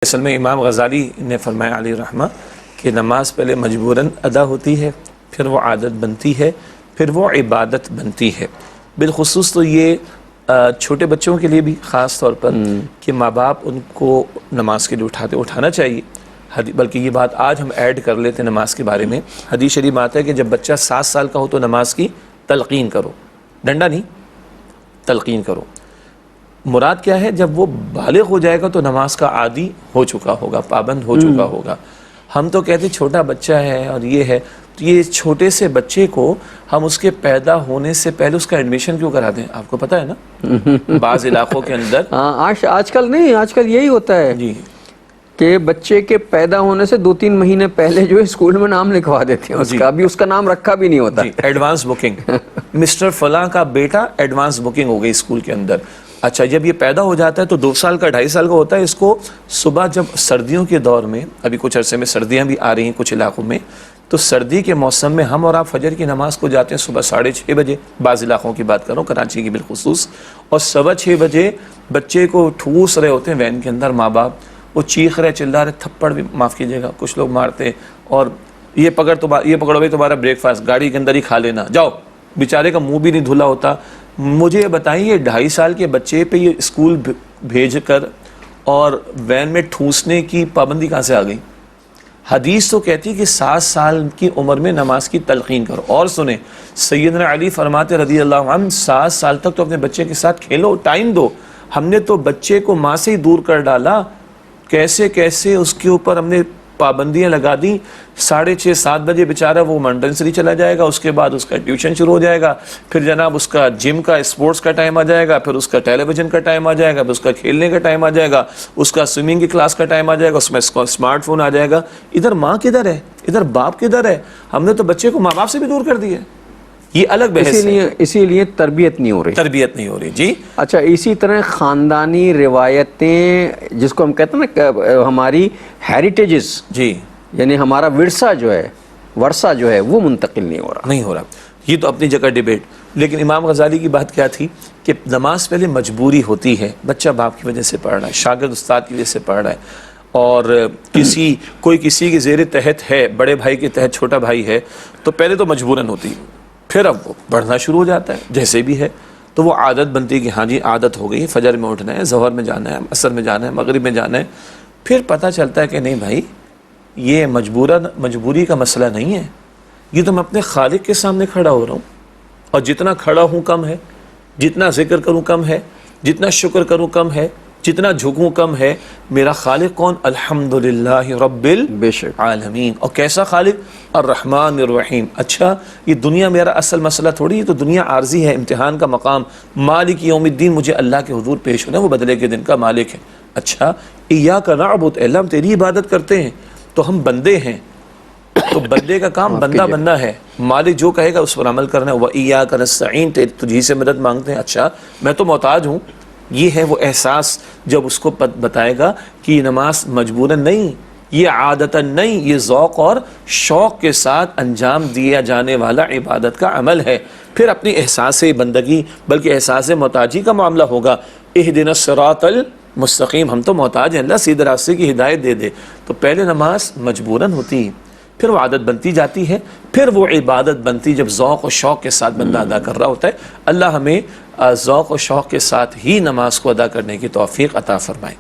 اصل میں امام غزالی نے فرمایا علیہ رحمہ کہ نماز پہلے مجبوراً ادا ہوتی ہے، پھر وہ عادت بنتی ہے، پھر وہ عبادت بنتی ہے۔ بالخصوص تو یہ چھوٹے بچوں کے لیے بھی خاص طور پر کہ ماں باپ ان کو نماز کے لیے اٹھانا چاہیے۔ بلکہ یہ بات آج ہم ایڈ کر لیتے ہیں نماز کے بارے میں۔ حدیث شریف آتا ہے کہ جب بچہ 7 سال کا ہو تو نماز کی تلقین کرو، ڈنڈا نہیں، تلقین کرو۔ مراد کیا ہے؟ جب وہ بالغ ہو جائے گا تو نماز کا عادی ہو چکا ہوگا، پابند ہو چکا ہوگا۔ ہم تو کہتے چھوٹا بچہ ہے اور یہ ہے، تو یہ چھوٹے سے بچے کو ہم اس کے پیدا ہونے سے پہلے اس کا ایڈمیشن کیوں کراتے ہیں؟ آپ کو پتہ ہے نا بعض علاقوں کے اندر آج کل نہیں، آج کل یہی ہوتا ہے جی کہ بچے کے پیدا ہونے سے 2-3 مہینے پہلے جو ہے اسکول میں نام لکھوا دیتے ہیں، اس کا بھی اس کا نام رکھا بھی نہیں ہوتا۔ ایڈوانس بکنگ، مسٹر فلاں کا بیٹا ایڈوانس بکنگ ہو گئی اسکول کے اندر۔ اچھا، جب یہ پیدا ہو جاتا ہے تو 2 سال کا 2.5 سال کا ہوتا ہے، اس کو صبح جب سردیوں کے دور میں، ابھی کچھ عرصے میں سردیاں بھی آ رہی ہیں کچھ علاقوں میں، تو سردی کے موسم میں ہم اور آپ فجر کی نماز کو جاتے ہیں صبح 6:30 بجے، بعض علاقوں کی بات کروں، کراچی کی بالخصوص، اور 6:15 بجے بچے کو ٹھوس رہے ہوتے ہیں وین کے اندر ماں باپ، وہ چیخ رہے چلا رہے، تھپڑ بھی معاف کیجیے گا کچھ لوگ مارتے ہیں، اور یہ پکڑو بھائی تمہارا بریک فاسٹ گاڑی کے اندر ہی کھا لینا، جاؤ۔ بیچارے کا منہ بھی نہیں دھلا ہوتا۔ مجھے یہ بتائیں، یہ 2.5 سال کے بچے پہ یہ اسکول بھیج کر اور وین میں ٹھوسنے کی پابندی کہاں سے آ گئی؟ حدیث تو کہتی کہ 7 سال کی عمر میں نماز کی تلقین کرو۔ اور سنیں، سیدنا علی فرماتے رضی اللہ عنہ، 7 سال تک تو اپنے بچے کے ساتھ کھیلو، ٹائم دو۔ ہم نے تو بچے کو ماں سے ہی دور کر ڈالا، کیسے کیسے اس کے اوپر ہم نے پابندیاں لگا دیں۔ 6:30-7 بجے بیچارہ وہ منڈنسری چلا جائے گا، اس کے بعد اس کا ٹیوشن شروع ہو جائے گا، پھر جناب اس کا جم کا اسپورٹس کا ٹائم آ جائے گا، پھر اس کا ٹیلی ویژن کا ٹائم آ جائے گا، پھر اس کا کھیلنے کا ٹائم آ جائے گا، اس کا سوئمنگ کی کلاس کا ٹائم آ جائے گا، اس میں اسمارٹ فون آ جائے گا۔ ادھر ماں کدھر ہے؟ ادھر باپ کدھر ہے؟ ہم نے تو بچے کو ماں باپ سے بھی دور کر دیا۔ یہ الگ بحث ہے، اسی لیے تربیت نہیں ہو رہی۔ جی اچھا، اسی طرح خاندانی روایتیں جس کو ہم کہتے ہیں نا، ہماری ہیریٹیجز، جی، یعنی ہمارا ورثہ جو ہے وہ منتقل نہیں ہو رہا۔ یہ تو اپنی جگہ ڈیبیٹ، لیکن امام غزالی کی بات کیا تھی کہ نماز پہلے مجبوری ہوتی ہے، بچہ باپ کی وجہ سے پڑھ رہا ہے، شاگرد استاد کی وجہ سے پڑھ رہا ہے، اور کوئی کسی کے زیر تحت ہے، بڑے بھائی کے تحت چھوٹا بھائی ہے، تو پہلے تو مجبوراً ہوتی ہے، پھر اب وہ پڑھنا شروع ہو جاتا ہے جیسے بھی ہے، تو وہ عادت بنتی ہے کہ ہاں جی عادت ہو گئی، فجر میں اٹھنا ہے، ظہر میں جانا ہے، عصر میں جانا ہے، مغرب میں جانا ہے۔ پھر پتہ چلتا ہے کہ نہیں بھائی، یہ مجبوری کا مسئلہ نہیں ہے، یہ تو میں اپنے خالق کے سامنے کھڑا ہو رہا ہوں، اور جتنا کھڑا ہوں کم ہے، جتنا ذکر کروں کم ہے، جتنا شکر کروں کم ہے، جتنا جھکوں کم ہے۔ میرا خالق کون؟ الحمدللہ رب العالمین۔ اور کیسا خالق؟ الرحمن الرحیم۔ اچھا، یہ دنیا میرا اصل مسئلہ تھوڑی، یہ تو دنیا عارضی ہے، امتحان کا مقام۔ مالک یوم الدین، مجھے اللہ کے حضور پیش ہونا ہے، وہ بدلے کے دن کا مالک ہے۔ اچھا، ایاک نعبد، اللہ ہم تیری عبادت کرتے ہیں، تو ہم بندے ہیں، تو بندے کا کام بندہ بننا ہے، مالک جو کہے گا اس پر عمل کرنا ہے۔ وَإِيَّاكَ نَسْتَعِينُ، تجھی سے مدد مانگتے ہیں۔ اچھا، میں تو محتاج ہوں۔ یہ ہے وہ احساس جب اس کو بتائے گا کہ یہ نماز مجبوراً نہیں، یہ عادتاً نہیں، یہ ذوق اور شوق کے ساتھ انجام دیا جانے والا عبادت کا عمل ہے۔ پھر اپنی احساس بندگی بلکہ احساس محتاجی کا معاملہ ہوگا۔ اهدنا الصراط المستقیم، ہم تو محتاج ہیں، اللہ سیدھے راستے کی ہدایت دے دے۔ تو پہلے نماز مجبوراً ہوتی ہے، پھر وہ عادت بنتی جاتی ہے، پھر وہ عبادت بنتی جب ذوق و شوق کے ساتھ بندہ ادا کر رہا ہوتا ہے۔ اللہ ہمیں ذوق و شوق کے ساتھ ہی نماز کو ادا کرنے کی توفیق عطا فرمائے۔